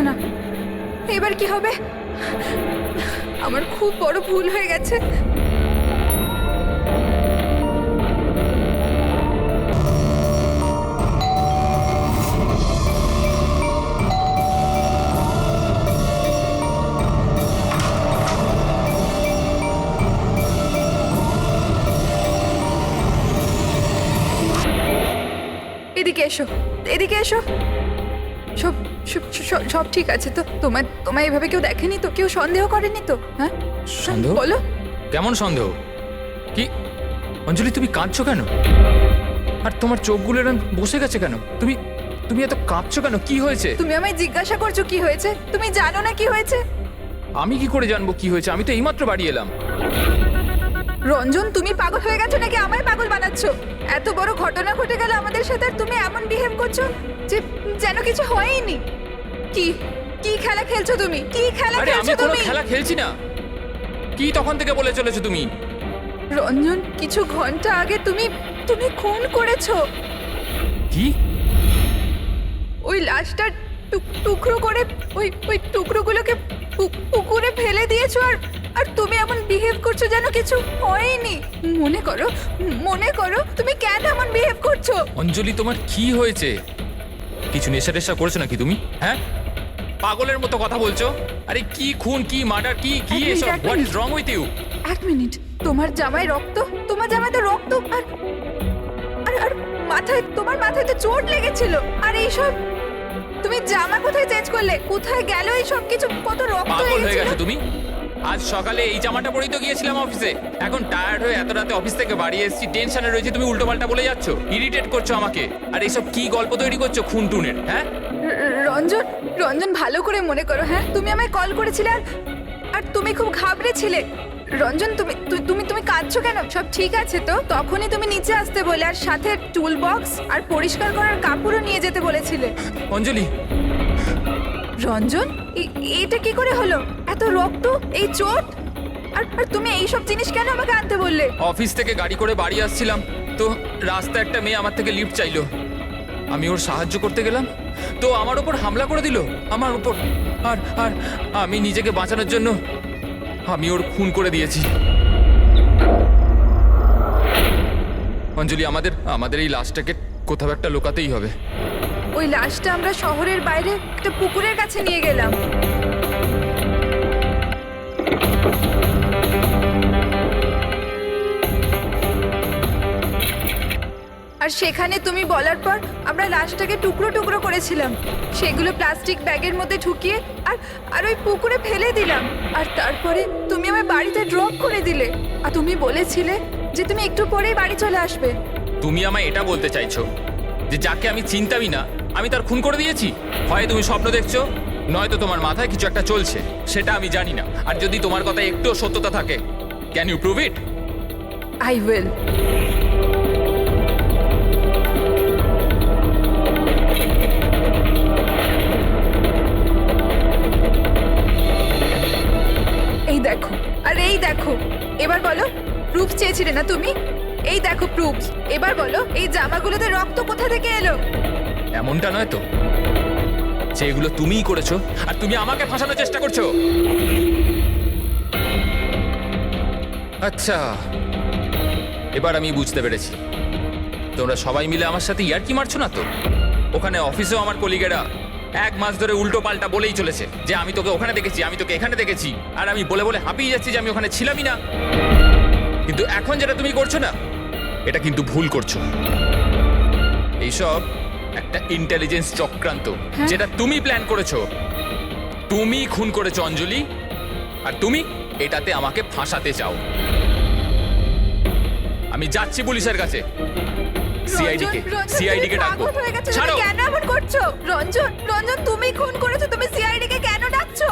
না। এবার কি হবে? আমার খুব বড় ভুল হয়ে গেছে। এদিকে এসো, এদিকে এসো। সব সব ঠিক আছে তো? তোমায় এভাবে কেউ দেখেনি তো? কেউ সন্দেহ করেনি তো? হ্যাঁ, সন্দেহ? বলো। কেমন সন্দেহ? কি অঞ্জলি, তুমি কাঁদছো কেন? আর তোমার চোখগুলো এরকম বসে গেছে কেন? তুমি তুমি এত কাঁদছো কেন? কি হয়েছে? তুমি আমায় জিজ্ঞাসা করছো কি হয়েছে? তুমি জানো না কি হয়েছে? আমি কি করে জানবো কি হয়েছে? আমি তো এইমাত্র বাড়ি এলাম। রঞ্জন, তুমি পাগল হয়ে গেছো নাকি আমায় পাগল বানাচ্ছো? এত বড় ঘটনা ঘটে গেল আমাদের সাথে আর তুমি এমন বিহেভ করছো যে যেন কিছু হয়ইনি। কি কি খেলা খেলছো তুমি? কি খেলা আরে আমি খেলছো কোনো তুমি? খেলা খেলছি না। কি তখন থেকে বলে চলেছো তুমি? রঞ্জন, কিছু ঘন্টা আগে তুমি তুমি খুন করেছো। কি? ওই লাশটা টুকরো করে ওই টুকরোগুলোকে পুকুরে ফেলে দিয়েছো আর তুমি এমন বিহেভ করছো যেন কিছু হয়নি। মনে করো তুমি কেন এমন বিহেভ করছো? অঞ্জলি, তোমার কি হয়েছে? কিছু নেশা টেশা করেছো নাকি তুমি? হ্যাঁ, পাগলের মতো কথা বলছো। আরে কি খুন, কি মার্ডার, কি কি এক মিনিট, এসব? এক what minute. Is wrong with you? এক মিনিট, তোমার জামায় রক্ত, তোমার জামায় তো রক্ত আর আর আর মাথায়, তোমার মাথায় তো চোট লেগেছিল। আর এইসব তুমি জামা কোথায় চেঞ্জ করলে? কোথায় গেল এই সব কিছু? কত রক্ত পাগল হয়ে লেগেছিল। গেছো তুমি? আজ সকালে এই জামাটা পরেই তো গিয়েছিলাম অফিসে। এখন টায়ার্ড হয়ে এত রাতে অফিস থেকে বাড়ি এসেছি, টেনশনে রয়েছে, তুমি উল্টোপাল্টা বলে যাচ্ছ, ইরিটেট করছো আমাকে। আর এইসব কি গল্প তৈরি করছো খুন টুনের? হ্যাঁ, রঞ্জন, রঞ্জন ভালো করে মনে করো। হ্যাঁ, তুমি আমায় কল করেছিলে আর তুমি খুব ঘাবড়েছিলে। রঞ্জন, তুমি তুমি তুমি কাঁদছো কেন? সব ঠিক আছে তো? তখনই তুমি নিচে আসতে বলে আর সাথে টুল বক্স আর পরিষ্কার করার কাপড়ও নিয়ে যেতে বলেছিলে। অঞ্জলি। রঞ্জন, এটা কি করে হলো? এত রক্ত, এই চোট, আর তুমি এই সব জিনিস কেন আমাকে আনতে বললে? অফিস থেকে গাড়ি করে বাড়ি আসছিলাম তো রাস্তায় একটা মেয়ে আমার থেকে লিফট চাইলো। আমি ওর সাহায্য করতে গেলাম তো আমার উপর হামলা করে দিল, আমার উপর। আর আর আমি নিজেকে বাঁচানোর জন্য আমি ওর খুন করে দিয়েছি। অঞ্জলি, আমাদের এই লাশটাকে কোথাও একটা লুকাতেই হবে। ওই লাশটা আমরা শহরের বাইরে একটা পুকুরের কাছে নিয়ে গেলাম। আর সেখানে তুমি বলার পর আমরা লাশটাকে টুকরো টুকরো করেছিলাম, সেগুলো প্লাস্টিক ব্যাগের মধ্যে ঢুকিয়ে আর আর ওই পুকুরে ফেলে দিলাম। আর তারপরে তুমি আমার বাড়িতে ড্রপ করে দিলে আর তুমি বলেছিলে যে তুমি একটু পরেই বাড়ি চলে আসবে। তুমি আমায় এটা বলতে চাইছো যে যাকে আমি চিনতামই না আমি তার খুন করে দিয়েছি? হয় তুমি স্বপ্ন দেখছো, নয়তো তোমার মাথায় কিছু একটা চলছে, সেটা আমি জানি না। আর যদি তোমার কথায় একটুও সত্যতা থাকে, can you prove it? I will. এই দেখো, আর এই দেখো। এবার বলো, প্রুফ চেয়েছিলে না তুমি? এই দেখো প্রুফ। এবার বলো, এই জামাগুলোতে রক্ত কোথা থেকে এলো? এমনটা নয় তো যে এগুলো তুমিই করেছো আর তুমি আমাকে ফাঁসানোর চেষ্টা করছো? আচ্ছা, এবার আমি বুঝতে পেরেছি। তোমরা সবাই মিলে আমার সাথে ইয়ার্কি মারছো না তো? ওখানে অফিসেও আমার কলিগেরা এক মাস ধরে উল্টো পাল্টা বলেই চলেছে যে আমি তোকে ওখানে দেখেছি, আমি তোকে এখানে দেখেছি। আর আমি বলে বলে হাঁপিয়ে যাচ্ছি যে আমি ওখানে ছিলামই না। কিন্তু এখন যেটা তুমি করছো না, এটা কিন্তু ভুল করছো। এইসব একটা ইন্টেলিজেন্স চক্রান্ত, যেটা তুমি প্ল্যান করেছো। তুমি খুন করেছো অঞ্জলি, আর তুমি এটাতে আমাকে ফাঁসাতে চাও। আমি যাচ্ছি পুলিশের কাছে, সিআইডি কে ডাকবো। ছাড়ো। কেন এমন করছো? রঞ্জন, রঞ্জন তুমি খুন করেছো, তুমি সিআইডি কে কেন ডাকছো?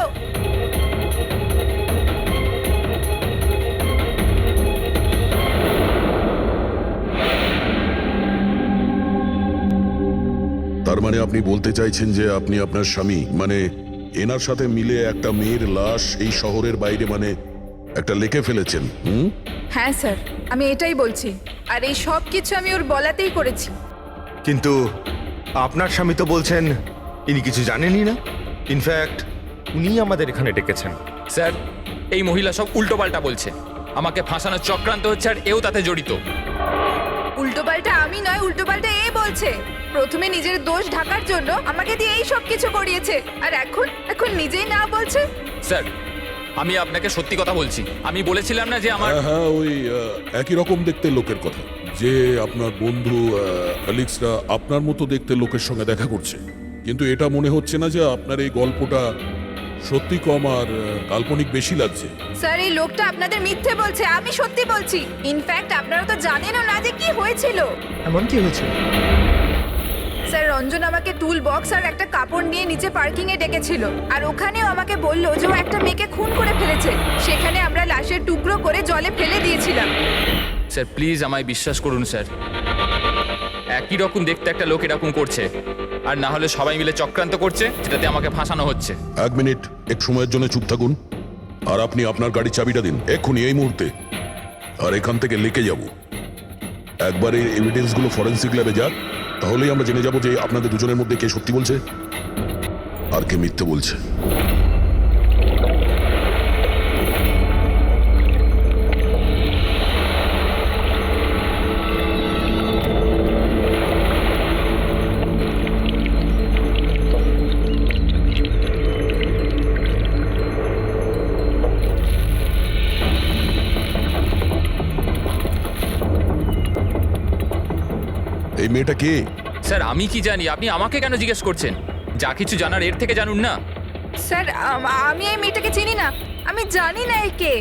তার মানে আপনি বলতে চাইছেন যে আপনি আপনার স্বামী মানে এনার সাথে মিলে একটা মেয়ের লাশ এই শহরের বাইরে মানে একটা লেকে ফেলেছেন? হ্যাঁ স্যার, আমি এটাই বলছি। আর এই সব কিছু আমি ওর বলাতেই করেছি। কিন্তু আপনার স্বামী তো বলছেন ইনি কিছু জানেনই না। ইনফ্যাক্ট উনি আমাদের এখানে ডেকেছেন। স্যার এই মহিলা সব উল্টোপাল্টা বলছে, আমাকে ফাঁসানোর চক্রান্ত হচ্ছে আর এও তাতে জড়িত। উল্টোপাল্টা আমি নয়, উল্টোপাল্টা এ বলছে। প্রথমে নিজের দোষ ঢাকার জন্য আমাকে দিয়ে এই সব কিছু করিয়েছে, আর এখন নিজেই না বলছে। স্যার আমি আপনাকে সত্যি কথা বলছি, আমি বলেছিলাম না যে আমার হ্যাঁ ওই একই রকম দেখতে লোকের কথা, যে আপনার বন্ধু অ্যালেক্সরা আপনার মতো দেখতে লোকের সঙ্গে দেখা করছে। কিন্তু এটা মনে হচ্ছে না যে আপনার এই গল্পটা সত্যি কম আর কাল্পনিক বেশি লাগছে। স্যার এই লোকটা আপনাদের মিথ্যে বলছে, আমি সত্যি বলছি। ইনফ্যাক্ট আপনারা তো জানেনও না যে কি হয়েছিল। এমন কি হয়েছে? স্যার রঞ্জন আমাকে টুল বক্স আর একটা কাপড় নিয়ে নিচে পার্কিং এ ডেকেছিল, আর ওখানেও আমাকে বললো যে ও একটা মেয়েকে খুন করে ফেলেছে। সেখানে আমরা লাশের টুকরো করে জলে ফেলে দিয়েছিলাম। স্যার প্লিজ আমায় বিশ্বাস করুন স্যার, একই রকম দেখতে একটা লোক এরকম করছে, আর না হলে সবাই মিলে চক্রান্ত করছে যেটাতে আমাকে ফাঁসানো হচ্ছে। এক মিনিট, এক সময়ের জন্য চুপ থাকুন, আর আপনি আপনার গাড়ির চাবিটা দিন এক্ষুনি, এই মুহূর্তে। আর এখান থেকে লিখে যাব। একবার এই এভিডেন্সগুলো ফরেন্সিক ল্যাবে যাক, তাহলেই আমরা জেনে যাব যে আপনাদের দুজনের মধ্যে কে সত্যি বলছে আর কে মিথ্যে বলছে। এই মেয়েটা কে? স্যার আমি কি জানি, আপনি আমাকে কেন জিজ্ঞেস করছেন? যা কিছু জানার এর থেকে জানুন না। স্যার আমি এই মেয়েটাকে চিনি না, আমি জানি না একে।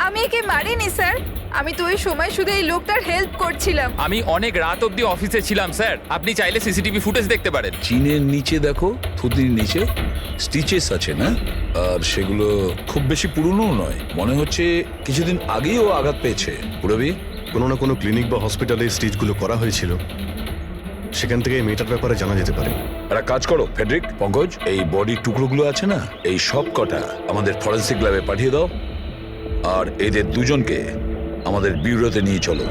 আমি একে মারিনি স্যার, আমি তো ওই সময় শুধু এই লোকটার হেল্প করছিলাম। আমি অনেক রাত অবধি অফিসে ছিলাম স্যার, আপনি চাইলে সিসিটিভি ফুটেজ দেখতে পারেন। চিনের নিচে দেখো, থুতির নিচে স্টিচেস আছে না, আর সেগুলো খুব বেশি পুরনো নয়, মনে হচ্ছে কিছুদিন আগেই ও আঘাত পেয়েছে। পুরবি কোনো না কোনো ক্লিনিক বা হসপিটালে স্টিচগুলো করা হয়েছিল, সেখান থেকে এই মেয়েটার ব্যাপারে জানা যেতে পারে। একটা কাজ করো ফেডরিক, পঙ্কজ, এই বডির টুকরোগুলো আছে না, এই সব কটা আমাদের ফরেন্সিক ল্যাবে পাঠিয়ে দাও, আর এদের দুজনকে আমাদের ব্যুরোতে নিয়ে চলো।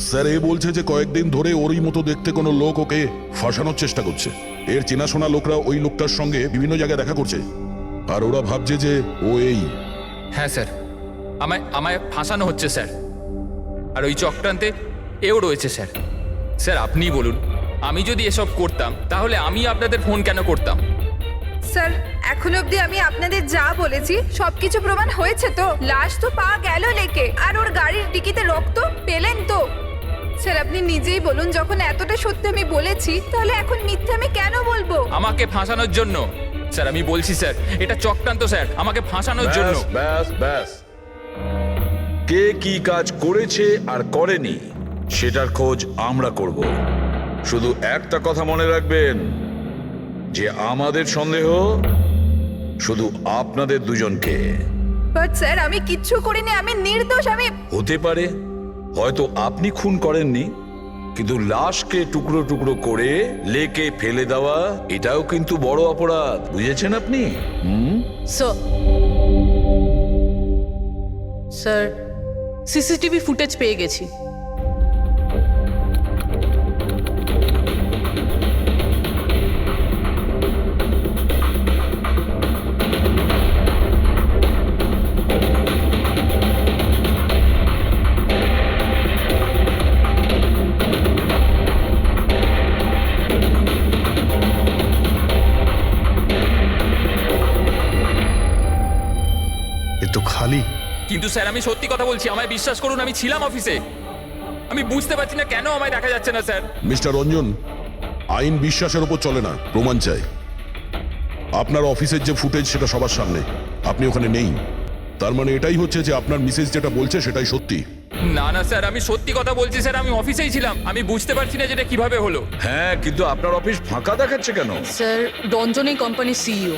স্যার এ বলছে যে কয়েকদিন ধরে ওরই মতো দেখতে কোনো লোক ওকে ফাঁসানোর চেষ্টা করছে। এর চেনাশোনা লোকরা ওই লোকটার সঙ্গে বিভিন্ন জায়গায় দেখা করছে, আর ওরা ভাবছে যে ও এই। হ্যাঁ স্যার, আমায় ফাঁসানো হচ্ছে স্যার, আর ওই চক্রান্তে এও রয়েছে স্যার। স্যার আপনিই বলুন, আমি যদি এসব করতাম তাহলে আমি আপনাদের ফোন কেন করতাম? স্যার এখন অবধি আমি আপনাদের যা বলেছি সবকিছু প্রমাণ হয়েছে তো। লাশ তো পাওয়া গেল লেকে, আর ওর গাড়ির ডিকিতে রক্ত পেলেন তো। স্যার আপনি নিজেই বলুন, যখন এতটা সত্যি আমি বলেছি, তাহলে এখন মিথ্যে আমি কেন বলবো? আমাকে ফাঁসানোর জন্য স্যার, আমি বলছি স্যার এটা চক্রান্ত স্যার, আমাকে ফাঁসানোর জন্য। ব্যাস ব্যাস ব্যাস, কে কি কাজ করেছে আর করেনি সেটার খোঁজ আমরা করব। শুধু একটা কথা মনে রাখবেন, যে আমাদের সন্দেহ শুধু আপনাদের দুজনকে। বাট স্যার আমি কিচ্ছু করিনি, আমি নির্দোষ। আমি হতে পারে হয়তো আপনি খুন করেননি, কিন্তু লাশকে টুকরো টুকরো করে লেকে ফেলে দেওয়া এটাও কিন্তু বড় অপরাধ, বুঝেছেন আপনি? স্যার সিসিটিভি ফুটেজ পেয়ে গেছি। এ তো খালি। কিন্তু স্যার আমি সত্যি কথা বলছি, আমায় বিশ্বাস করুন, আমি ছিলাম অফিসে। আমি বুঝতে পারছি না কেন আমায় দেখা যাচ্ছে না স্যার। মিস্টার রঞ্জন, আইন বিশ্বাসের ওপর চলে না, প্রমাণ চাই। আপনার অফিসের যে ফুটেজ সেটা সবার সামনে, আপনি ওখানে নেই, তার মানে এটাই হচ্ছে যে আপনার মিসেস যেটা বলছে সেটাই সত্যি। না না স্যার, আমি সত্যি কথা বলছি স্যার, আমি অফিসেই ছিলাম। আমি বুঝতে পারছি না যেটা কিভাবে হলো। হ্যাঁ, কিন্তু আপনার অফিস ফাঁকা দেখাচ্ছে কেন? স্যার রঞ্জন এই কোম্পানির সিইও,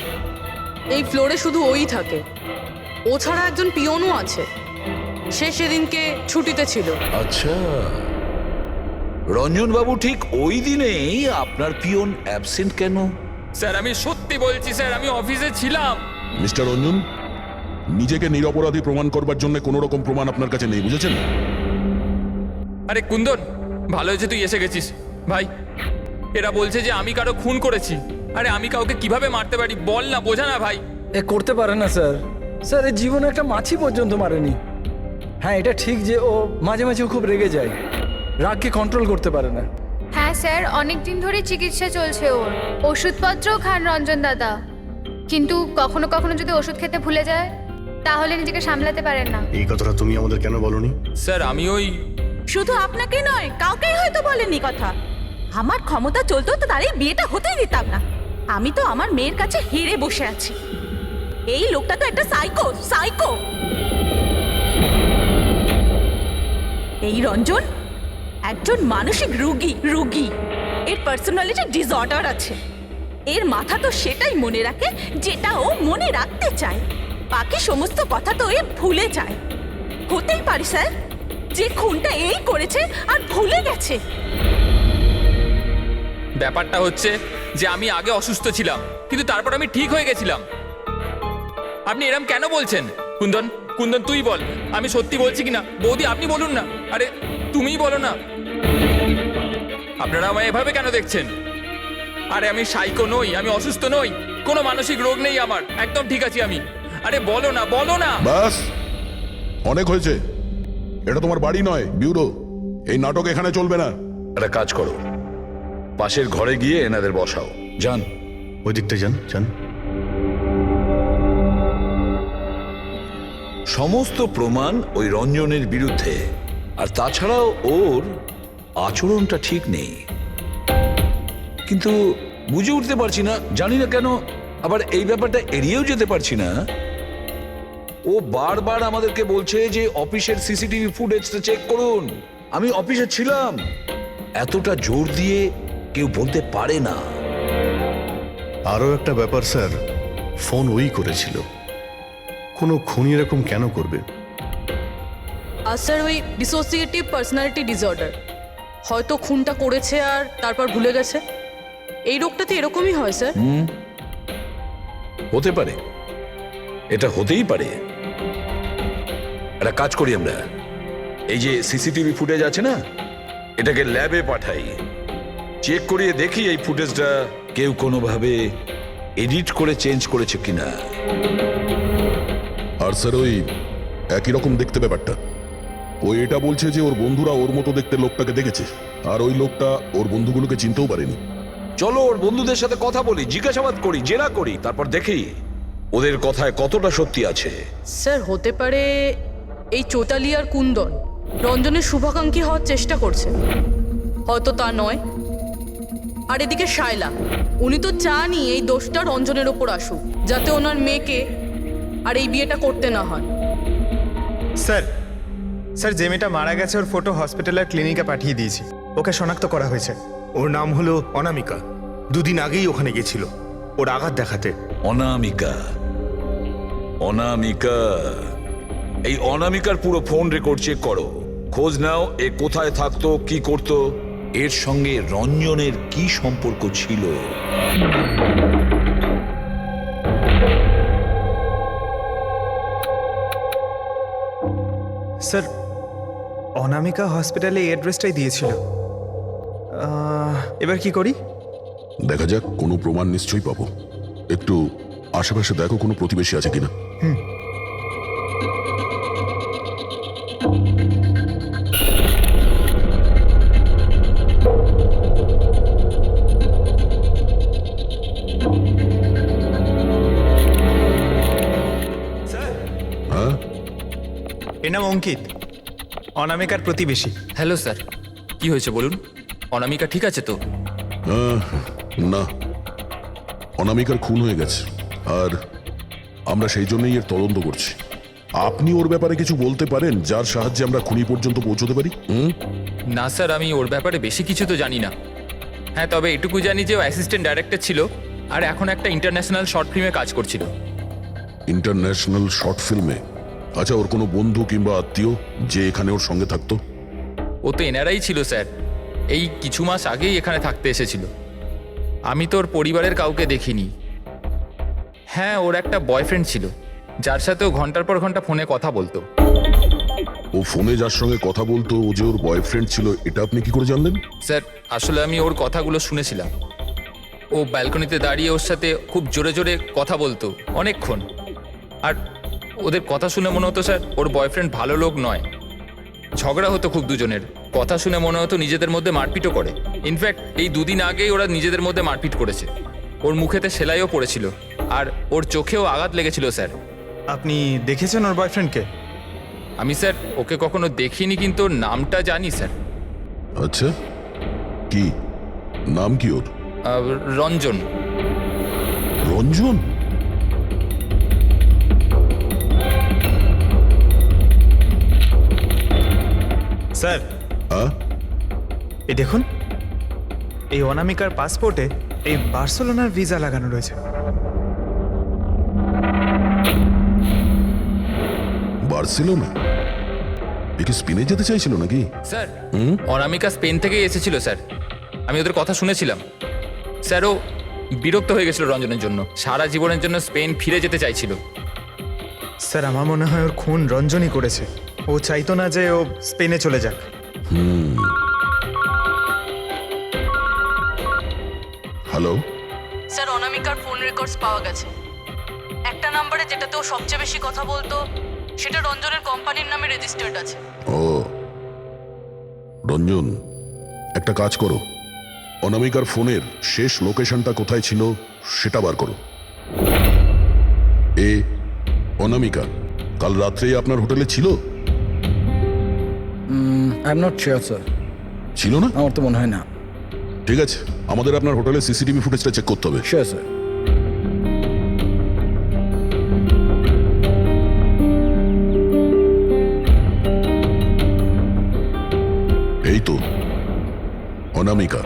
এই ফ্লোরে শুধু ওই থাকে, ও ছাড়া একজন পিয়নও আছে, সে সেদিনকে ছুটিতে ছিল। আচ্ছা, রঞ্জন বাবু ঠিক ওই দিনেই আপনার পিয়ন অ্যাবসেন্ট কেন? স্যার আমি সত্যি বলছি স্যার, আমি অফিসে ছিলাম। মিস্টার রঞ্জন, নিজেকে নিরপরাধী প্রমাণ করবার জন্য কোনো রকম প্রমাণ আপনার কাছে নেই, বুঝেছেন? আরে কুন্দন, ভালো হয়েছে তুই এসে গেছিস ভাই। এরা বলছে যে আমি কারো খুন করেছি। আরে আমি কাউকে কিভাবে মারতে পারি বল না, বোঝা না ভাই। এ করতে পারে না স্যার। স্যার এর জীবনে একটা মাছি পর্যন্ত মারেনি। হ্যাঁ এটা ঠিক যে ও মাঝে মাঝে খুব রেগে যায়, রাগকে কন্ট্রোল করতে পারে না। হ্যাঁ স্যার, অনেক দিন ধরে চিকিৎসা চলছে ওর, ওষুধপত্রও খান রঞ্জন দাদা, কিন্তু কখনো কখনো যদি ওষুধ খেতে ভুলে যায় তাহলে নিজেকে সামলাতে পারেন না। এই কথাটা তুমি আমাদের কেন বলনি? স্যার আমি ওই শুধু আপনাকে নয়, কাউকেই হয়তো বলেনি কথা। আমার ক্ষমতা চলতো তো তার এই বিয়েটা হতেই দিতাম না। আমি তো আমার মেয়ের কাছে হেরে বসে আছি। এই লোকটা তো একটা সাইকো সাইকো। এই রঞ্জন একজন মানসিক রোগী। এর পার্সোনালিটি ডিসঅর্ডার আছে। এর মাথা তো সেটাই মনে রাখে যেটা ও মনে রাখতে চায়, বাকি সমস্ত কথা তো এ ভুলে যায়। হতেই পারে স্যার যে খুনটা এই করেছে আর ভুলে গেছে। ব্যাপারটা হচ্ছে যে আমি আগে অসুস্থ ছিলাম, কিন্তু তারপর আমি ঠিক হয়ে গেছিলাম। আপনি এরম কেন বলছেন? কুন্দন কুন্দন তুই বল, আমি সত্যি বলছি কিনা। বৌদি আপনি বলুন না। আরে তুমিই বলো না। আপনারা আমায় এভাবে কেন দেখছেন? আরে আমি সাইকো নই, আমি অসুস্থ নই, কোনো মানসিক রোগ নেই আমার, একদম ঠিক আছি আমি। আরে বলো না, বলো না। বাস, অনেক হয়েছে। এটা তোমার বাড়ি নয়, ব্যুরো। এই নাটক এখানে চলবে না। একটা কাজ করো, পাশের ঘরে গিয়ে এনাদের বসাও। যান। ওই দিকটা যান যান। সমস্ত প্রমাণ ওই রঞ্জনের বিরুদ্ধে, আর তাছাড়াও ওর আচরণটা ঠিক নেই। কিন্তু বুঝে উঠতে পারছি না, জানি না কেন আবার এই ব্যাপারটা এড়িয়েও যেতে পারছি না। ও বারবার আমাদেরকে বলছে যে অফিসের সিসিটিভি ফুটেজটা চেক করুন। আমি অফিসে ছিলাম। এতটা জোর দিয়ে কেউ বলতে পারে না। আরও একটা ব্যাপার স্যার, ফোন ওই করেছিল। কোনো খুনি এরকম কেন করবে? আর স্যার ওই ডিসোসিয়েটিভ পার্সোনালিটি ডিসঅর্ডার, হয়তো খুনটা করেছে আর তারপর ভুলে গেছে। এই রোগটাতে এরকমই হয় স্যার। হতে পারে, এটা হতেই পারে। একটা কাজ করি আমরা, এই যে সিসিটিভি ফুটেজ আছে না, এটাকে ল্যাবে পাঠাই, চেক করিয়ে দেখি এই ফুটেজটা কেউ কোনোভাবে এডিট করে চেঞ্জ করেছে কিনা। আর স্যার ওই একই রকম দেখতে ব্যাপারটা। ও এটা বলছে যে ওর বন্ধুরা ওর মতো দেখতে লোকটাকে দেখেছে, আর ওই লোকটা ওর বন্ধুগুলোকে চিনতেও পারেনি। চলো ওর বন্ধুদের সাথে কথা বলি, জিজ্ঞাসাবাদ করি, জেরা করি, তারপর দেখি ওদের কথায় কতটা সত্যি আছে। স্যার হতে পারে এই চৈতালি আর কুন্দন রঞ্জনের শুভাকাঙ্ক্ষী হওয়ার চেষ্টা করছে, হয়তো তা নয়। আর এদিকে শায়লা, উনি তো চানই এই দোষটা রঞ্জনের ওপর আসুক, যাতে ওনার মেয়েকে আর এই বিয়েটা করতে না হয়। স্যার স্যার যে মেয়েটা মারা গেছে ওর ফটো হসপিটালের ক্লিনিকে পাঠিয়ে দিয়েছি। ওকে শনাক্ত করা হয়েছে। ওর নাম হলো অনামিকা। দুদিন আগেই ওখানে গেছিল ওর আঘাত দেখাতে। অনামিকা, অনামিকা, এই অনামিকার পুরো ফোন রেকর্ড চেক করো, খোঁজ নাও এ কোথায় থাকতো, কি করতো, এর সঙ্গে রঞ্জনের কি সম্পর্ক ছিল। স্যার অনামিকা হসপিটালে এই অ্যাড্রেসটাই দিয়েছিল। এবার কি করি? দেখা যাক, কোনো প্রমাণ নিশ্চয়ই পাবো। একটু আশেপাশে দেখো কোনো প্রতিবেশী আছে কিনা। স্যার হ্যাঁ, এর নাম অঙ্কিত, অনামিকার প্রতিবেশী। হ্যালো স্যার, কি হয়েছে বলুন? অনামিকা ঠিক আছে তো? না, অনামিকার খুন হয়ে গেছে, আর আমরা সেই জন্যই এর তদন্ত করছি। আপনি ওর ব্যাপারে কিছু বলতে পারেন যার সাহায্যে আমরা খুনি পর্যন্ত পৌঁছতে পারি? না স্যার, আমি ওর ব্যাপারে বেশি কিছু তো জানি না। হ্যাঁ, তবে এটুকু জানি যে ও অ্যাসিস্ট্যান্ট ডাইরেক্টর ছিল আর এখন একটা ইন্টারন্যাশনাল শর্ট ফিল্মে কাজ করছিল। ইন্টারন্যাশনাল শর্ট ফিল্মে? আচ্ছা, ওর কোনো বন্ধু কিংবা আত্মীয় যে এখানে ওর সঙ্গে থাকতো? ও তো এনারাই ছিল স্যার, এই কিছু মাস আগেই এখানে থাকতে এসেছিল। আমি তো ওর পরিবারের কাউকে দেখিনি। হ্যাঁ, ওর একটা বয়ফ্রেন্ড ছিল যার সাথে ও ঘন্টার পর ঘন্টা ফোনে কথা বলতো। ও ফোনে যার সঙ্গে কথা বলতো ও যে ওর বয়ফ্রেন্ড ছিল এটা আপনি কি করে জানলেন? স্যার আসলে আমি ওর কথাগুলো শুনেছিলাম। ও ব্যালকনিতে দাঁড়িয়ে ওর সাথে খুব জোরে জোরে কথা বলতো অনেকক্ষণ। আর ওদের কথা শুনে মনে হতো স্যার ওর বয়ফ্রেন্ড ভালো লোক নয়। ঝগড়া হতো খুব দুজনের। কথা শুনে মনে হতো নিজেদের মধ্যে মারপিটও করে। ইনফ্যাক্ট এই 2 দিন আগেই ওরা নিজেদের মধ্যে মারপিট করেছে। ওর মুখেতে সেলাইও পড়েছিল আর ওর চোখেও আঘাত লেগেছিল স্যার। আপনি দেখেছেন ওর বয়ফ্রেন্ডকে? আমি স্যার ওকে কখনো দেখিনি, কিন্তু ওর নামটা জানি স্যার। আচ্ছা, কি নাম কি ওর? রঞ্জন। রঞ্জন? স্যার, এই দেখুন, এই অনামিকার পাসপোর্টে এই বার্সেলোনার ভিসা লাগানো রয়েছে। বার্সেলোনা? এ কি স্পেনে যেতে চাইছিল নাকি? স্যার অনামিকা স্পেন থেকেই এসেছিল স্যার। আমি ওদের কথা শুনেছিলাম। স্যার ও বিরক্ত হয়ে গেছিল রঞ্জনের জন্য, সারা জীবনের জন্য স্পেন ফিরে যেতে চাইছিল। স্যার, আমার মনে হয় ওর খুন রঞ্জনই করেছে। ও চাইতো না যে ও স্পেনে চলে যাক। হ্যালো, স্যার অনামিকার ফোন রেকর্ডস পাওয়া গেছে। একটা নাম্বারে যেটাতে ও সবচেয়ে বেশি কথা বলতো সেটা রঞ্জনের কোম্পানির নামে রেজিস্টার্ড আছে। ও রঞ্জন, একটা কাজ করো, অনামিকার ফোনের শেষ লোকেশনটা কোথায় ছিল সেটা বার করো। অনামিকা কাল রাত্রেই আপনার হোটেলে ছিল? I am not sure sir. ছিল না? আমার তো মনে হয় না। ঠিক আছে, আমাদের আপনার হোটেলে সিসিটিভি ফুটেজটা চেক করতে হবে। Sure sir. এই তো অনামিকা।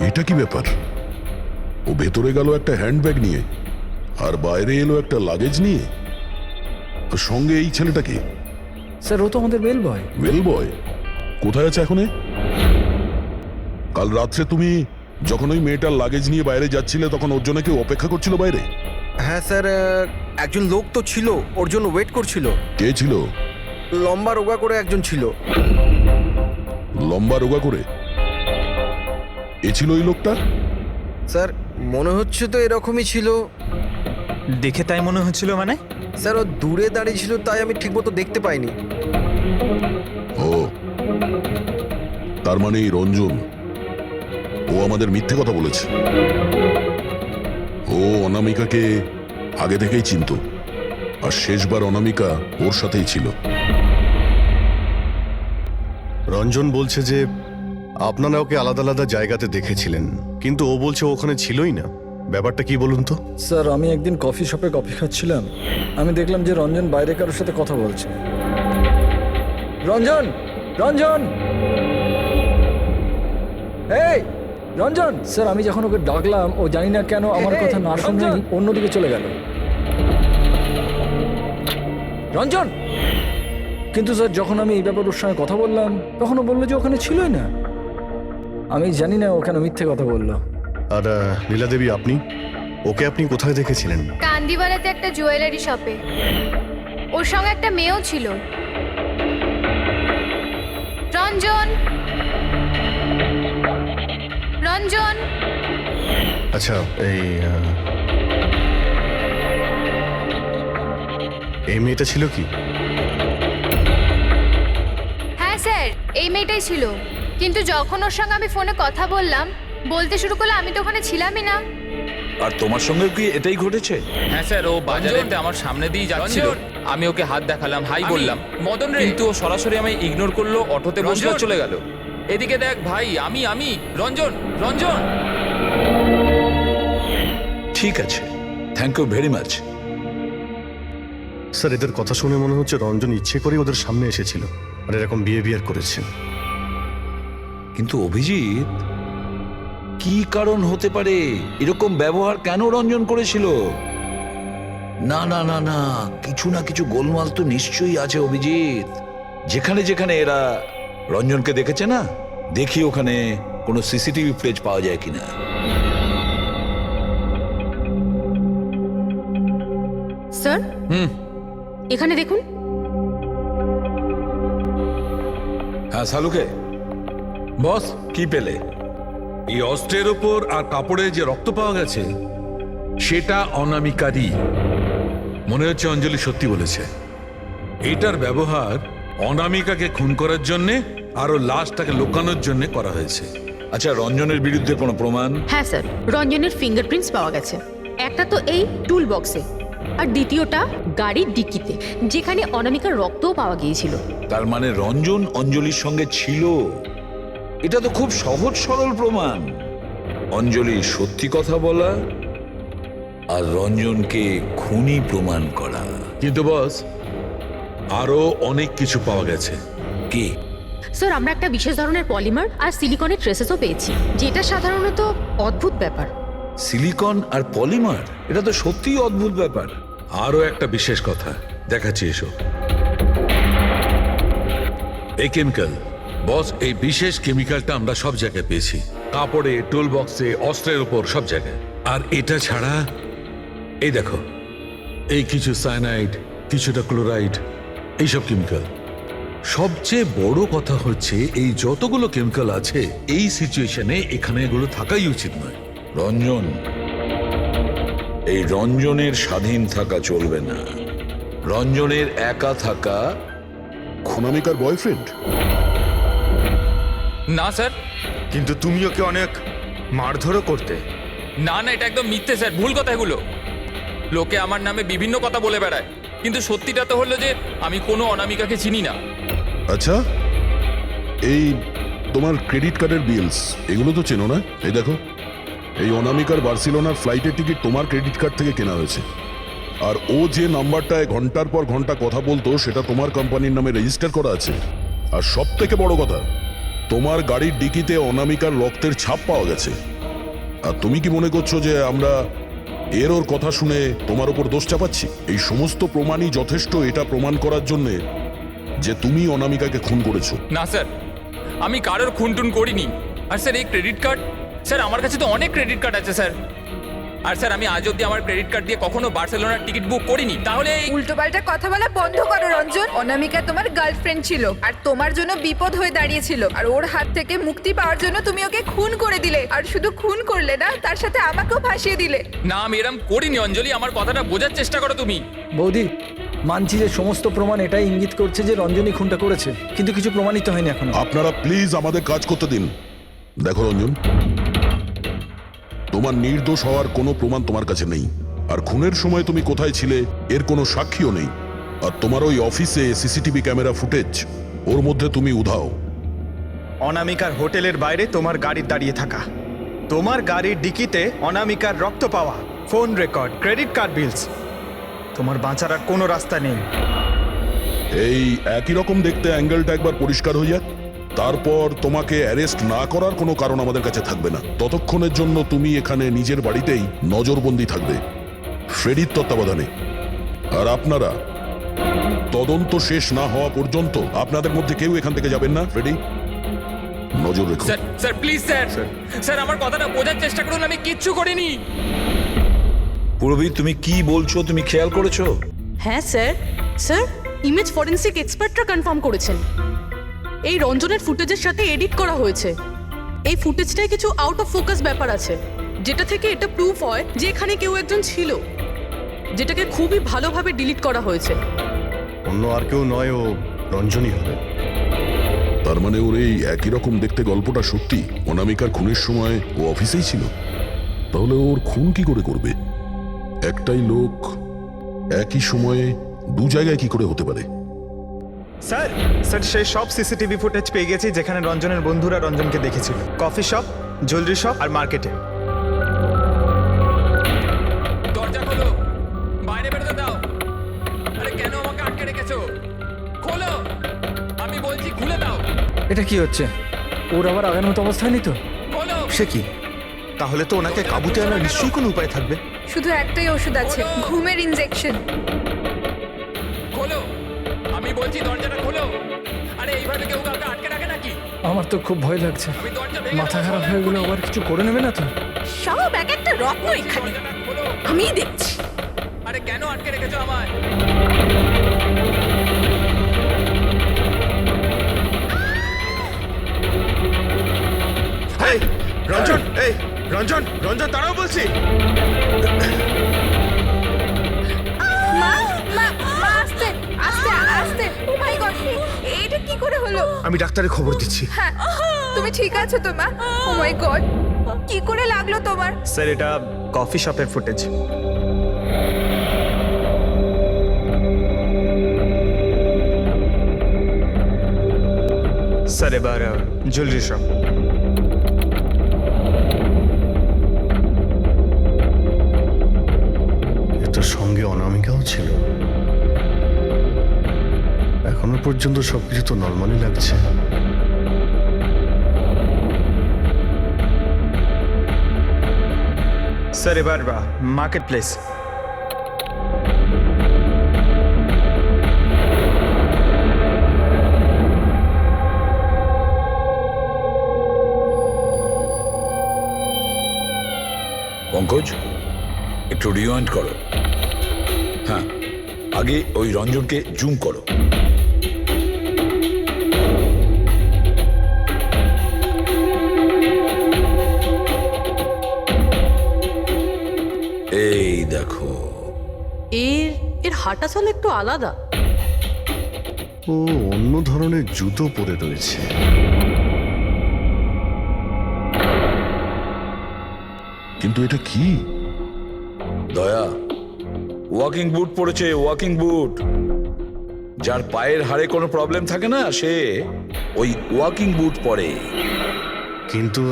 এটা কি ব্যাপার? ও ভেতরে গেল একটা হ্যান্ডব্যাগ নিয়ে আর বাইরে এলো একটা লাগেজ নিয়ে। আর সঙ্গে এই ছেলেটাকে? স্যার ও তো আমাদের বেল বয়। ওয়েল বয় কোথায় আছে এখন? কাল রাত্রে তুমি যখন ওই মেয়েটার লাগেজ নিয়ে বাইরে যাচ্ছিলে তখন ওর জন্য কেউ অপেক্ষা করছিল বাইরে? হ্যাঁ স্যার, একজন লোক তো ছিল, ওর জন্য ওয়েট করছিল। কে ছিল? লম্বা রোগা করে একজন ছিল। লম্বা রোগা করে? এ ছিল ওই লোকটা? স্যার মনে হচ্ছে তো এরকমই ছিল। দেখে তাই মনে হচ্ছিল মানে? স্যার ও দূরে দাঁড়িয়ে ছিল, তাই আমি ঠিকমতো দেখতে পাইনি। ও, তার মানে এই রঞ্জন, ও আমাদের মিথ্যে কথা বলেছে। ও অনামিকাকে আগে থেকেই চিনতো আর শেষবার অনামিকা ওর সাথেই ছিল। রঞ্জন বলছে যে আপনারা ওকে আলাদা আলাদা জায়গাতে দেখেছিলেন, কিন্তু ও বলছে ও ওখানে ছিলই না। ব্যাপারটা কি বলুন তো? স্যার আমি একদিন কফি শপে কফি খাচ্ছিলাম, আমি দেখলাম যে রঞ্জন বাইরে কারোর সাথে কথা বলছে। রঞ্জন, রঞ্জন, এই রঞ্জন! স্যার আমি যখন ওকে ডাকলাম ও জানি না কেন আমার কথা না শুনে অন্যদিকে চলে গেল। রঞ্জন! কিন্তু স্যার যখন আমি এই ব্যাপারে ওর সঙ্গে কথা বললাম তখন ও বললো যে ওখানে ছিলই না। আমি জানি না ও কেন মিথ্যে কথা বললো। আর লীলা দেবী, ওকে আপনি কোথায় দেখেছিলেন? কান্দিওয়ালাতে একটা জুয়েলারি শপে। ওর সঙ্গে একটা মেয়েও ছিল। রঞ্জন, রঞ্জন! আচ্ছা, এই মেয়েটা ছিল কি? হ্যাঁ স্যার, এই মেয়েটাই ছিল। কিন্তু যখন ওর সঙ্গে আমি ফোনে কথা বললাম, বলতে শুরু করলো আমি তো ওখানে ছিলামই না। আর তোমার সঙ্গে কি এটাই ঘটেছে? হ্যাঁ স্যার, ও বাজারেতে আমার সামনে দিয়ে যাচ্ছিল। আমি ওকে হাত দেখালাম, হাই বললাম, মদন রে, কিন্তু ও সরাসরি আমায় ইগনোর করলো, অটোতে বসে চলে গেল। এদিকে দেখ ভাই, আমি রঞ্জন, রঞ্জন! ঠিক আছে, thank you very much. Sir এদের কথা শুনে মনে হচ্ছে রঞ্জন ইচ্ছে করে ওদের সামনে এসেছিল আর এরকম বিহেভিয়ার করেছে। কিন্তু অভিজিৎ, কি কারণ হতে পারে? এরকম ব্যবহার কেন রঞ্জন করেছিল? না না না না, কিছু না কিছু গোলমাল তো নিশ্চয়ই আছে অভিজিৎ। যেখানে যেখানে এরা রঞ্জনকে দেখেছে না, দেখি ওখানে কোনো সিসিটিভি ফুটেজ পাওয়া যায় কিনা। স্যার এখানে দেখুন। হ্যাঁ সালুকে, বস, কি পেলে? এই অস্ত্রের ওপর আর কাপড়ে যে রক্ত পাওয়া গেছে সেটা অনামিকারই। মনে হচ্ছে অঞ্জলি সত্যি বলেছে। এটার ব্যবহার অনামিকাকে খুন করার জন্য আর ওর লাশটাকে লুকানোর জন্য করা হয়েছে। আচ্ছা, রঞ্জনের বিরুদ্ধে কোনো প্রমাণ? হ্যাঁ স্যার, রঞ্জনের ফিঙ্গারপ্রিন্টস পাওয়া গেছে। একটা তো এই টুল বক্সে, আর দ্বিতীয়টা গাড়ির ডিক্কিতে, যেখানে অনামিকার রক্তও পাওয়া গিয়েছিল। তার মানে রঞ্জন অঞ্জলির সঙ্গে ছিল। এটা তো খুব সহজ সরল প্রমাণ। অঞ্জলি সত্যি কথা বলা আর রঞ্জনকে খুনি প্রমাণ করা। কিন্তু বস, আরো অনেক কিছু পাওয়া গেছে। কি? স্যার, আমরা একটা বিশেষ ধরনের পলিমার আর সিলিকনের ট্রেসেসও পেয়েছি, যেটা সাধারণত অদ্ভুত ব্যাপার। সিলিকন আর পলিমার, এটা তো সত্যিই অদ্ভুত ব্যাপার। আরো একটা বিশেষ কথা দেখাচ্ছি, এসো। এই কেমিক্যাল, বস, এই বিশেষ কেমিক্যালটা আমরা সব জায়গায় পেয়েছি। কাপড়ে, টুল বক্সে, অস্ত্রের উপর, সব জায়গায়। আর এটা ছাড়া এই দেখো, এই কিছু সায়ানাইড, কিছুটা ক্লোরাইড, এইসব কেমিক্যাল। সবচেয়ে বড় কথা হচ্ছে এই যতগুলো কেমিক্যাল আছে এই সিচুয়েশনে এখানে এগুলো থাকাই উচিত নয়। রঞ্জন, এই রঞ্জনের স্বাধীন থাকা চলবে না। রঞ্জনের একা থাকা। অনামিকার বয়ফ্রেন্ড? না স্যার, কিন্তু তুমি ওকে অনেক মারধরও করতে। না না, এটা একদম মিথ্যে স্যার, ভুল কথা এগুলো। লোকে আমার নামে বিভিন্ন কথা বলে বেড়ায়, কিন্তু সত্যিটা তো হলো যে আমি কোনো অনামিকাকে চিনি না। আচ্ছা, এই তোমার ক্রেডিট কার্ডের বিলস, এগুলো তো চেনো না? এই দেখো, এই অনামিকার বার্সেলোনার ফ্লাইটের টিকিট তোমার ক্রেডিট কার্ড থেকে কেনা হয়েছে। আর ও যে নাম্বারটায় ঘন্টার পর ঘন্টা কথা বলতো সেটা তোমার কোম্পানির নামে রেজিস্টার করা আছে। আর সব থেকে বড় কথা, তোমার গাড়ির ডিকিতে অনামিকার রক্তের ছাপ পাওয়া গেছে। আর তুমি কি মনে করছো যে আমরা এর ওর কথা শুনে তোমার উপর দোষ চাপাচ্ছি? এই সমস্ত প্রমাণই যথেষ্ট এটা প্রমাণ করার জন্য যে তুমি অনামিকাকে খুন করেছো। না স্যার, আমি কারোর খুনটুন করিনি। আর স্যার, এই ক্রেডিট কার্ড, স্যার আমার কাছে তো অনেক ক্রেডিট কার্ড আছে স্যার। আর স্যার, আমি আজ অব্দি আমার ক্রেডিট কার্ড দিয়ে কখনো বার্সেলোনার টিকিট বুক করিনি। তাহলে উল্টোপাল্টা কথা বলা বন্ধ করো রঞ্জন। অনামিকা তোমার গার্লফ্রেন্ড ছিল আর তোমার জন্য বিপদ হয়ে দাঁড়িয়েছিল, আর ওর হাত থেকে মুক্তি পাওয়ার জন্য তুমি ওকে খুন করে দিলে। আর শুধু খুন করলে না, তার সাথে আমাকেও ফাঁসিয়ে দিলে। না, আমি এরম করিনি অঞ্জলি, আমার কথাটা বোঝার চেষ্টা করো তুমি। বৌদি, মানছি যে সমস্ত প্রমাণ এটাই ইঙ্গিত করছে যে রঞ্জনী খুনটা করেছে, কিন্তু কিছু প্রমাণিত হয়নি এখনো। আপনারা প্লিজ আমাদের কাজ করতে দিন। দেখো রঞ্জন, তোমার নির্দোষ হওয়ার কোনো প্রমাণ তোমার কাছে নেই। আর খুনের সময় তুমি কোথায় ছিলে এর কোনো সাক্ষীও নেই। আর তোমার ওই অফিসে সিসিটিভি ক্যামেরা ফুটেজ, ওর মধ্যে তুমি উধাও। অনামিকার হোটেলের বাইরে তোমার গাড়ির দাঁড়িয়ে থাকা, তোমার গাড়ির ডিকিতে অনামিকার রক্ত পাওয়া, ফোন রেকর্ড, ক্রেডিট কার্ড বিলস, তোমার বাঁচার আর কোনো রাস্তা নেই। এই একই রকম দেখতে অ্যাঙ্গেলটা একবার পরিষ্কার হয়ে যাক, তারপর তোমাকে অ্যারেস্ট না করার কোনো কারণ আমাদের কাছে থাকবে না। ততক্ষণের জন্য তুমি এখানে নিজের বাড়িতেই নজরবন্দি থাকবে, ফ্রেডির তত্ত্বাবধানে। আর আপনারা তদন্ত শেষ না হওয়া পর্যন্ত আপনাদের মধ্যে কেউ এখান থেকে যাবেন না। ফ্রেডি, নজর রেখো। Sir, sir please sir, sir আমার কথাটা বোঝার চেষ্টা করুন, আমি কিচ্ছু করিনি। পূরবী, তুমি কি বলছো তুমি খেয়াল করেছো? হ্যাঁ স্যার, স্যার ইমেজ ফরেন্সিক এক্সপার্টরা কনফার্ম করেছেন এই রঞ্জনের ফুটেজের সাথে এডিট করা হয়েছে। এই ফুটেজটায় কিছু আউট অফ ফোকাস ব্যাপার আছে, যেটা থেকে এটা প্রুফ হয় যে এখানে কেউ একজন ছিল, যেটাকে খুবই ভালোভাবে ডিলিট করা হয়েছে। অন্য আর কেউ নয়, ও রঞ্জনই হবে। তার মানে ওর এই একই রকম দেখতে গল্পটা সত্যি। অনামিকার খুনের সময় ও অফিসেই ছিল। তাহলে ওর খুন কি করে করবে? একটাই লোক একই সময়ে দু জায়গায় কি করে হতে পারে? স্যার, সেই সব সিসিটিভি ফুটেজ পেয়ে গেছি যেখানে রঞ্জনের বন্ধুরা রঞ্জনকে দেখেছিল। কফি শপ, জুয়েলারি শপ আর মার্কেটে। দরজা খোলো, বাইরে বেরোতে দাও। আরে কেন আমাকে আটকে রেখেছো? খোলো, আমি বলছি খুলে দাও। এটা কি হচ্ছে? ওর আবার আগের মতো অবস্থায় নেই তো? খোলো। সে কি? তাহলে তো ওনাকে কাবুতে আনার নিশ্চয়ই কোনো উপায় থাকবে। শুধু একটাই ওষুধ আছে, ঘুমের ইনজেকশন। খোলো, আমি বলছি দরজাটা খোলো। আরে এইভাবে কেউ কাউকে আটকে রাখে নাকি? আমার তো খুব ভয় লাগছে। মাথা খারাপ হয়ে গেলে আবার কিছু করে নেবে না তো? সব এক একটা রত্ন এখানে, আমি দেখছি। আরে কেন আটকে রেখেছো আমায়? এই রঞ্জন, এই রঞ্জন, রঞ্জন দাঁড়াও বলছি। মা মা মা, আস্তে আস্তে আস্তে। ও মাই গড, এইটা কি করে হলো? আমি ডাক্তারের খবর দিচ্ছি। হ্যাঁ, তুমি ঠিক আছো তো মা? ও মাই গড, কি করে লাগলো তোমার? স্যার এটা কফি শপের ফুটেজ। স্যার এবার জুয়েলারি শপ। এটার সঙ্গে অনামিকাও ছিল। এখনো পর্যন্ত সবকিছু তো নর্মালি লাগছে। স্যার এবার মার্কেট প্লেস। পঙ্কজ, একটু রিওয়াইন্ড করো। হ্যাঁ, আগে ওই রঞ্জনকে জুম করো। এই দেখো, এর হাঁটা চলা একটু আলাদা। ও অন্য ধরনের জুতো পরে রয়েছে। কিন্তু এটা কি? দয়া ওয়াকিং বুট পরেছে, ওয়াকিং বুট। যার পায়ের হাড়ে কোনো প্রবলেম থাকে না, সে ওই ওয়াকিং বুট পরে। কিন্তু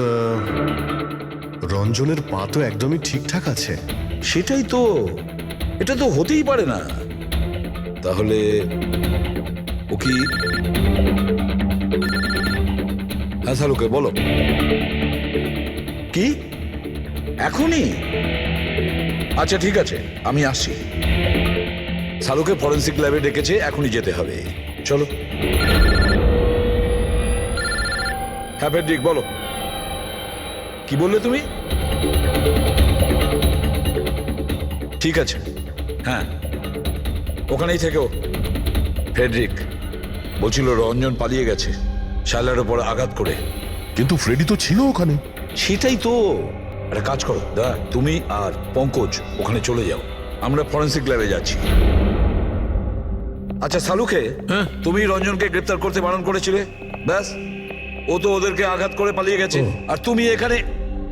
রঞ্জনের পা তো একদমই ঠিকঠাক আছে। সেটাই তো, এটা তো হতেই পারে না। তাহলে ও কি? হ্যাঁ সালুকে বলো, কি এখনই? আচ্ছা ঠিক আছে, আমি আসছি। সালুকে ফরেন্সিক ল্যাবে ডেকেছে, এখনই যেতে হবে। চলো। হ্যাঁ ফেডরিক বলো, কি বললে তুমি? ঠিক আছে, হ্যাঁ ওখানেই থেকেও। ফেডরিক বলছিল রঞ্জন পালিয়ে গেছে শাইলার উপর আঘাত করে। কিন্তু ফ্রেডি তো ছিল ওখানে। সেটাই তো। একটা কাজ করো দা, তুমি আর পঙ্কজ ওখানে চলে যাও, আমরা ফরেন্সিক ল্যাবে যাচ্ছি। আচ্ছা সালুকে, তুমি রঞ্জনকে গ্রেপ্তার করতে বারণ করেছিলে, ব্যাস ও তো ওদেরকে আঘাত করে পালিয়ে গেছে। আর তুমি এখানে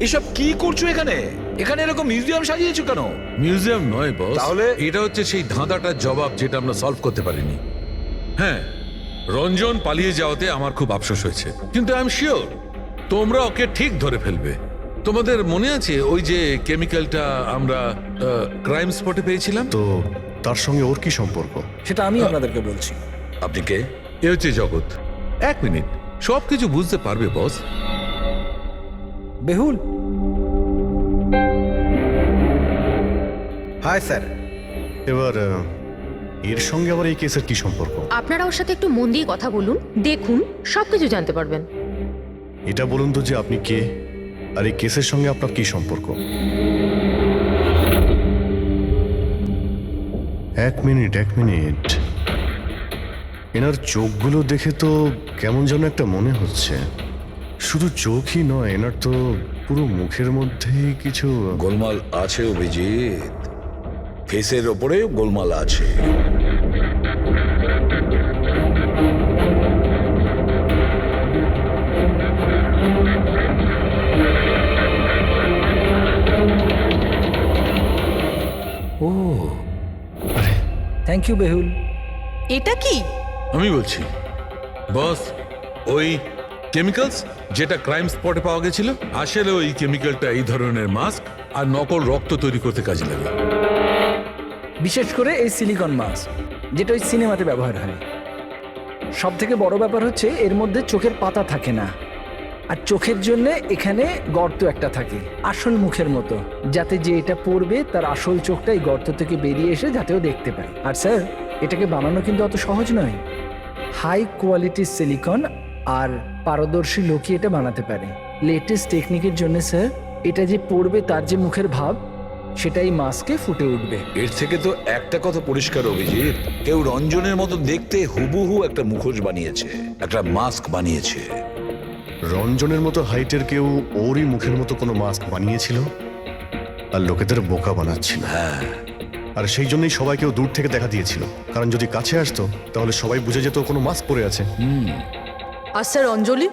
এসব কি করছো? এখানে এখানে এরকম মিউজিয়াম সাজিয়েছো কেন? মিউজিয়াম নয় বস, তাহলে? এটা হচ্ছে সেই ধাঁধাটার জবাব যেটা আমরা সলভ করতে পারিনি। হ্যাঁ, রঞ্জন পালিয়ে যাওয়াতে আমার খুব আফসোস হয়েছে, কিন্তু আই এম শিওর তোমরা ওকে ঠিক ধরে ফেলবে। তোমাদের মনে আছে ওই যে কেমিক্যালটা আমরা ক্রাইম স্পটে পেয়েছিলাম? তো তার সঙ্গে ওর কি সম্পর্ক? সেটা আমি আপনাদেরকে বলছি। আপনি কে? এ হচ্ছে জগৎ। এক মিনিট, সব কিছু বুঝতে পারবে বস। বেহুল, হাই স্যার। এবার এর সঙ্গে আবার এই কেসের কি সম্পর্ক? আপনারা ওর সাথে একটু মন দিয়ে কথা বলুন, দেখুন সবকিছু জানতে পারবেন। এটা বলুন তো যে আপনি কে, আর এই কেসের সঙ্গে আপনার কি সম্পর্ক? এক মিনিট। এনার চোখগুলো দেখে তো কেমন যেন একটা মনে হচ্ছে। শুধু চোখই নয়, এনার তো পুরো মুখের মধ্যেই কিছু গোলমাল আছে অভিজিৎ, ফেসের ওপরে গোলমাল আছে। ও থ্যাংক ইউ বেহুল। এটা কি? আমি বলছি বস, ওই কেমিক্যালস যেটা ক্রাইম স্পটে পাওয়া গেছিল, আসলে ওই কেমিক্যালটা এই ধরনের মাস্ক আর নকল রক্ত তৈরি করতে কাজে লাগে। বিশেষ করে এই সিলিকন মাস্ক, যেটা ওই সিনেমাতে ব্যবহার হয়। সব থেকে বড় ব্যাপার হচ্ছে এর মধ্যে চোখের পাতা থাকে না, আর চোখের জন্য এখানে গর্ত একটা থাকে আসল মুখের মতো, যাতে যে এটা পড়বে তার আসল চোখটা এই গর্ত থেকে বেরিয়ে এসে যাতেও দেখতে পায়। আর স্যার, এটাকে বানানো কিন্তু অত সহজ নয়। হাই কোয়ালিটির সিলিকন আর পারদর্শী লোকই এটা বানাতে পারে। লেটেস্ট টেকনিকের জন্য স্যার এটা যে পড়বে তার যে মুখের ভাব সেটাই মাস্কে ফুটে উঠবে। এর থেকে তো একটা কথা পরিষ্কার, অভিজিৎ, কেউ রঞ্জনের মতো দেখতে হুবহু একটা মুখোশ বানিয়েছে, একটা মাস্ক বানিয়েছে। রঞ্জনের মতো হাইটের কেউ ওরই মুখের মতো কোনো মাস্ক বানিয়েছিল আর লোকেদের বোকা বানাচ্ছিল। হ্যাঁ, আর সেই জন্যই সবাইকেও দূর থেকে দেখা দিয়েছিল, কারণ যদি কাছে আসতো তাহলে সবাই বুঝে যেত ও কোনো মাস্ক পরে আছে। আর স্যার অঞ্জলি,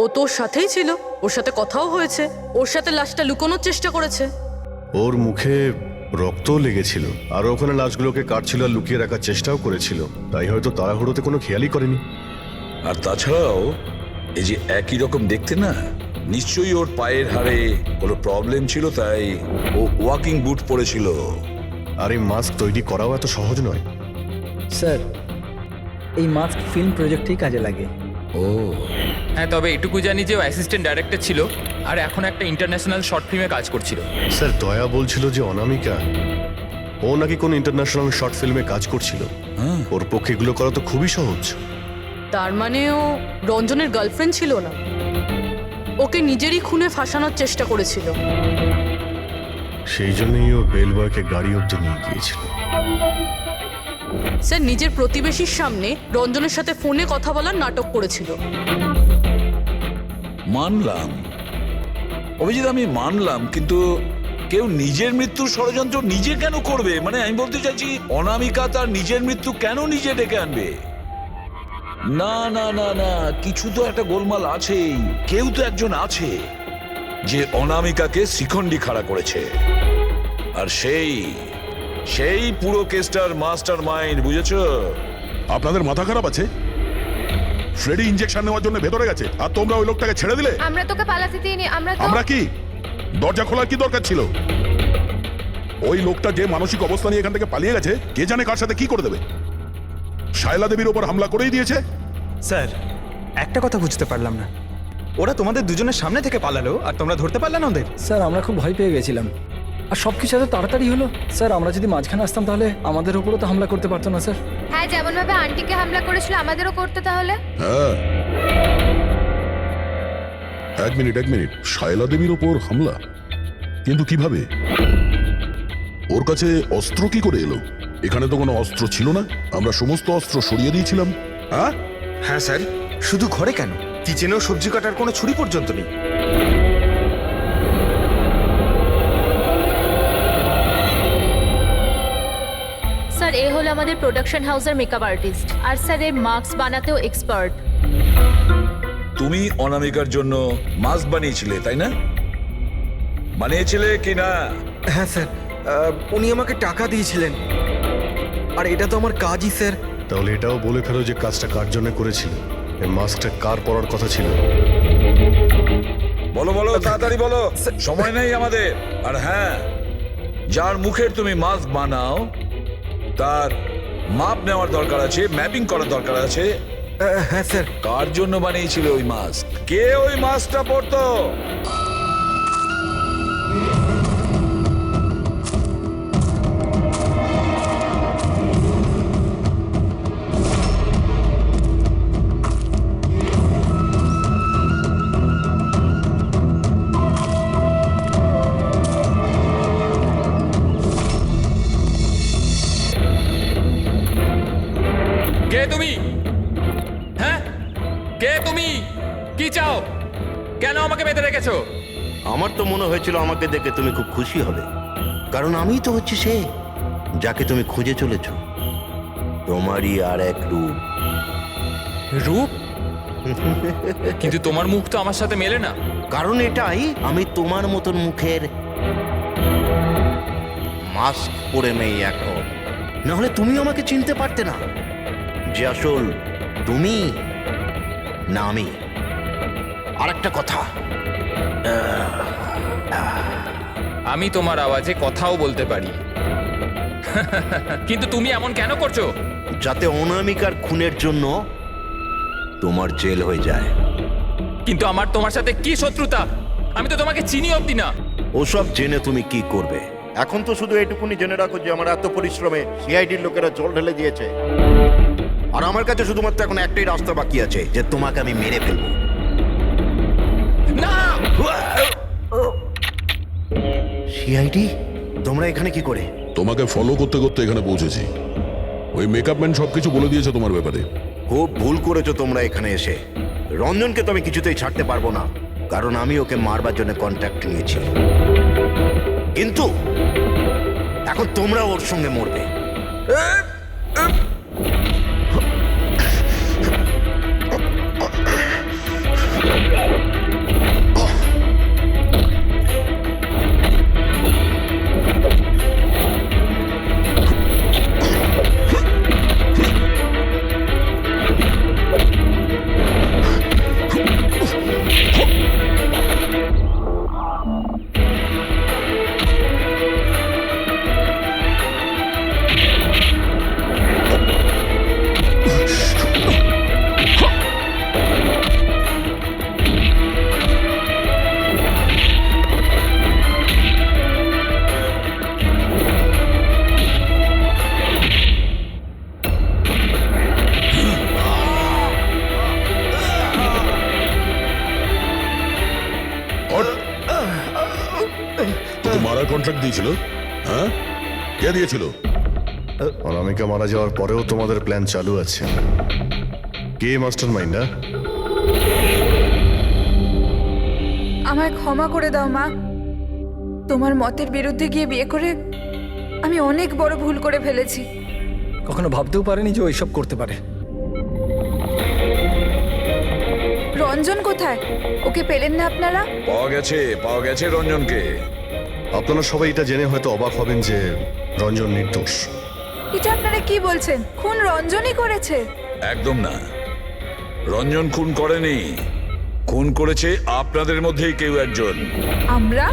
ও তোর সাথেই ছিল, ওর সাথে কথাও হয়েছে, ওর সাথে লাশটা লুকোনোর চেষ্টা করেছে। ওর মুখে রক্তও লেগেছিল আর ওখানে লাশগুলোকে কাটছিল আর লুকিয়ে রাখার চেষ্টাও করেছিল, তাই হয়তো তাড়াহুড়োতে কোনো খেয়ালই করেনি। আর তাছাড়াও এই যে একই রকম দেখতে না, নিশ্চয়ই ওর পায়ের হাড়ে কোনো প্রবলেম ছিল, তাই ও ওয়াকিং বুট পরেছিল। আর এই মাস্ক তৈরি করাও এত সহজ নয়। স্যার এই মাস্ক ফিল্ম প্রজেক্টেই কাজে লাগে। ও হ্যাঁ, তবে এটুকু জানি যে ও অ্যাসিস্ট্যান্ট ডাইরেক্টর ছিল আর এখন একটা ইন্টারন্যাশনাল শর্ট ফিল্মে কাজ করছিল। স্যার দয়া বলছিল যে অনামিকা ও নাকি কোনো ইন্টারন্যাশনাল শর্ট ফিল্মে কাজ করছিল। ওর পক্ষে এগুলো করা তো খুবই সহজ। তার মানে ও রঞ্জনের গার্লফ্রেন্ড ছিল না, ওকে নিজেরই খুনে ফাঁসানোর চেষ্টা করেছিল। সেই জন্যই ও বেল বয়কে গাড়ি অব্দি নিয়ে গিয়েছিল। স্যার নিজের প্রতিবেশীর সামনে রঞ্জনের সাথে ফোনে কথা বলার নাটক করেছিল। মানলাম অভিজিৎ, আমি মানলাম, কিন্তু কেউ নিজের মৃত্যুর ষড়যন্ত্র নিজে কেন করবে? মানে আমি বলতে চাইছি, অনামিকা তার নিজের মৃত্যু কেন নিজে ডেকে আনবে? না না না না, কিছু তো একটা গোলমাল আছেই। কেউ তো একজন আছে যে অনামিকাকে শিখণ্ডি খাড়া করেছে, আর সেই পুরো কেসটার মাস্টার মাইন্ড, বুঝেছো? আপনাদের মাথা খারাপ আছে? ফ্রেডি ইনজেকশন নেওয়ার জন্য ভেতরে গেছে আর তোমরা ওই লোকটাকে ছেড়ে দিলে। আমরা তোকে পালাতে দিইনি, আমরা কি দরজা খোলার কি দরকার ছিল? ওই লোকটা যে মানসিক অবস্থা নিয়ে এখান থেকে পালিয়ে গেছে, কে জানে কার সাথে কি করে দেবে। শায়লা দেবীর ওপর হামলা করেই দিয়েছে। স্যার একটা কথা বুঝতে পারলাম না, ওরা তোমাদের দুজনের সামনে থেকে পালালো আর তোমরা ধরতে পারলে না ওদের? স্যার আমরা খুব ভয় পেয়ে গেছিলাম আর সব কিছু এত তাড়াতাড়ি হলো। স্যার আমরা যদি মাঝখানে আসতাম তাহলে আমাদের উপরও তো হামলা করতে পারতো না স্যার। হ্যাঁ, যেমন ভাবে আন্টিকে হামলা করেছিল আমাদেরও করতে তাহলে। হ্যাঁ, এক মিনিট, শায়লা দেবীর ওপর হামলা? কিন্তু কিভাবে? ওর কাছে অস্ত্র কি করে এলো? এখানে তো কোনো অস্ত্র ছিল না, আমরা সমস্ত অস্ত্র সরিয়ে দিয়েছিলাম। হ্যাঁ হ্যাঁ স্যার, শুধু ঘরে কেন, কিচেনেও সবজি কাটার কোনো ছুরি পর্যন্ত নেই। স্যার এ হলো আমাদের প্রোডাকশন হাউসের মেকআপ আর্টিস্ট, আর স্যার এর মাস্ক বানাতেও এক্সপার্ট। তুমি অনামিকার জন্য মাস্ক বানিয়েছিলে, তাই না? বানিয়েছিলে কি না? হ্যাঁ স্যার, উনি আমাকে টাকা দিয়েছিলেন, আর এটা তো আমার কাজই স্যার। তাহলে এটাও বলে ফেলো যে কাজটা কার জন্য করেছিল, এই মাস্কটা কার পরার কথা ছিল। বলো বলো, তাড়াতাড়ি বলো, সময় নেই আমাদের। আর হ্যাঁ, যার মুখের তুমি মাস্ক বানাও তার মাপ নেওয়ার দরকার আছে, ম্যাপিং করার দরকার আছে। হ্যাঁ স্যার। কার জন্য বানিয়েছিল ওই মাস্ক? কে ওই মাস্কটা পরতো? কে তুমি? হ্যাঁ, কে তুমি? কি চাও? কেন আমাকে বেঁধে রেখেছো? আমার তো মনে হয়েছিল আমাকে দেখে তুমি খুব খুশি হবে, কারণ আমিই তো হচ্ছে সে যাকে তুমি খুঁজে চলেছ। তোমারই আর এক রূপ। রূপ? কিন্তু তোমার মুখ তো আমার সাথে মেলে না। কারণ এটাই, আমি তোমার মতন মুখের মাস্ক পরে নেই এখন, নাহলে তুমি আমাকে চিনতে পারতে না যে আসল তুমি না আমি। আর একটা কথা, আমি তোমার আওয়াজে কথাও বলতে পারি। কিন্তু তুমি এমন কেন করছো? যাতে অনামিকার খুনের জন্য তোমার জেল হয়ে যায়। কিন্তু আমার তোমার সাথে কি শত্রুতা? আমি তো তোমাকে চিনি অবধি না। ওসব জেনে তুমি কি করবে? এখন তো শুধু এইটুকুনি জেনে রাখো যে আমার এত পরিশ্রমে সিআইডির লোকেরা জল ঢেলে দিয়েছে, আর আমার কাছে শুধুমাত্র এখন একটাই রাস্তা বাকি আছে, যে তোমাকে আমি মেরে ফেলবো। সিআইডি, তোমরা এখানে কি করে? তোমাকে ফলো করতে করতে এখানে পৌঁছেছি। ওই মেকআপ ম্যান সবকিছু বলে দিয়েছে তোমার ব্যাপারে। খুব ভুল করেছো তোমরা এখানে এসে। রঞ্জনকে তো আমি কিছুতেই ছাড়তে পারবো না, কারণ আমি ওকে মারবার জন্য কন্ট্যাক্ট নিয়েছি। কিন্তু এখন তোমরা ওর সঙ্গে মরবে। তোকে মারার কন্ট্রাক্ট দিয়েছিল? হ্যাঁ, কে দিয়েছিল? অনামিকা মারা যাওয়ার পরেও তোমাদের প্ল্যান চালু আছে। কে মাস্টার মাইন্ড? আমায় ক্ষমা করে দাও মা। তোমার মতের বিরুদ্ধে গিয়ে বিয়ে করে আমি অনেক বড় ভুল করে ফেলেছি। কখনো ভাবতেও পারেনি যে ও এইসব করতে পারে। রঞ্জন কোথায়? ওকে পেলেন না আপনারা? পাওয়া গেছে রঞ্জনকে। আপনারা সবাই এটা জেনে হয়তো অবাক হবেন যে রঞ্জন নির্দোষ। এটা আপনারা কি বলছেন? খুন রঞ্জনই করেছে? একদম না, রঞ্জন খুন করেনি। খুন করেছে আপনাদের মধ্যেই কেউ একজন। আমরা?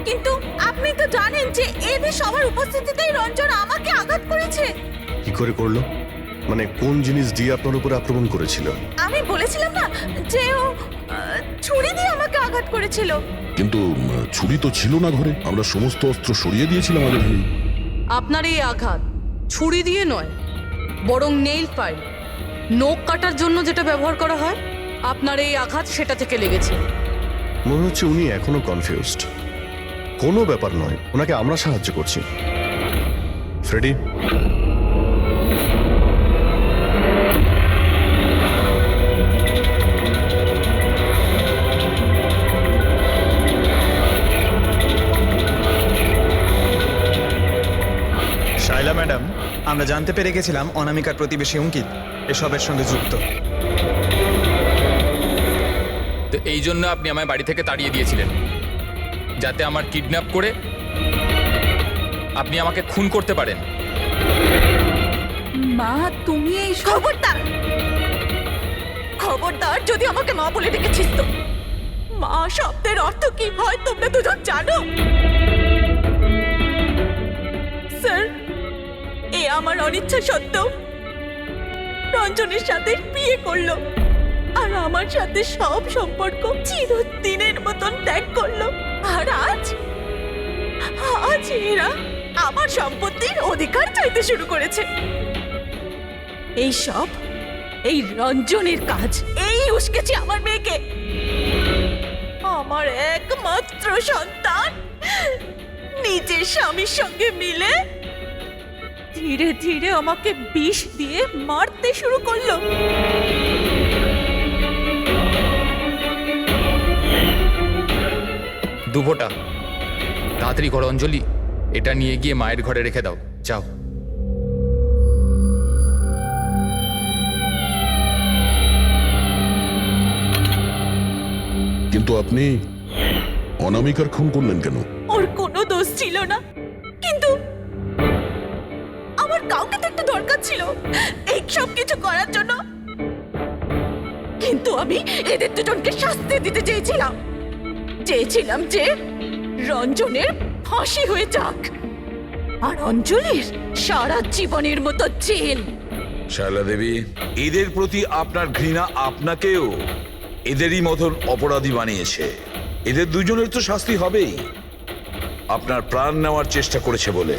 কিন্তু আপনি তো জানেন যে এদের সবার উপস্থিতিতেই রঞ্জন আমাকে আঘাত করেছে। কি করে করলো? মানে কোন জিনিস দিয়ে আপনার উপর আক্রমণ করেছিল? আমি বলেছিলাম না যে ও ছুরি দিয়ে আমাকে আঘাত করেছিল। কিন্তু ছুরি তো ছিল না ঘরে, আমরা সমস্ত অস্ত্র সরিয়ে দিয়েছিলাম আগে থেকে। আপনার এই আঘাত ছুরি দিয়ে নয়, বরং নেইল ফাইল, নখ কাটার জন্য যেটা ব্যবহার করা হয়, আপনার এই আঘাত সেটা থেকে লেগেছে। মনে হচ্ছে উনি এখনো কনফিউজড। কোনো ব্যাপার নয়, ওনাকে আমরা সাহায্য করছি। ফ্রেডি, শাইলা ম্যাডাম, আমরা জানতে পেরে গেছিলাম অনামিকার প্রতিবেশী অঙ্কিত এসবের সঙ্গে যুক্ত। তো এই জন্য আপনি আমায় বাড়ি থেকে তাড়িয়ে দিয়েছিলেন, যাতে আমার কিডন্যাপ করে আপনি আমাকে খুন করতে পারেন। মা, তুমি এই খবরদার যদি আমাকে মা বলে ডেকেছিস তো। মা শব্দের অর্থ কি হয় তোমরা দুজন জানো? স্যার, এ আমার অনিচ্ছা সত্ত্বেও রঞ্জনের সাথে বিয়ে করলো আর আমার সাথে সব সম্পর্ক চিরদিনের মতন ত্যাগ করলো। আর আজ এরা আমার সম্পত্তির অধিকার চাইতে শুরু করেছে। এই সব এই রঞ্জনের কাজ। এই উস্কেছে আমার মেয়েকে, আমার একমাত্র সন্তান, নিজের স্বামীর সঙ্গে মিলে ধীরে ধীরে আমাকে বিষ দিয়ে মারতে শুরু করলো। দুভোটা তাড়াতাড়ি করো অঞ্জলি, এটা নিয়ে গিয়ে মায়ের ঘরে রেখে দাও, যাও। কিন্তু আপনি অনামিকার খুন করলেন কেন? ওর কোনো দোষ ছিল না, কিন্তু আমার কাউকে তো একটা দরকার ছিল এই সব কিছু করার জন্য। কিন্তু আমি এদের দুজনকে শাস্তি দিতে চেয়েছিলাম যে রঞ্জনের ফাঁসি হয়ে যাক আর অঞ্জলির সারা জীবনের মতো জেল। শায়লা দেবী, এদের প্রতি আপনার ঘৃণা আপনাকেও এদেরই মতন অপরাধী বানিয়েছে। এদের দুজনের তো শাস্তি হবেই। আপনার প্রাণ নেওয়ার চেষ্টা করেছে বলে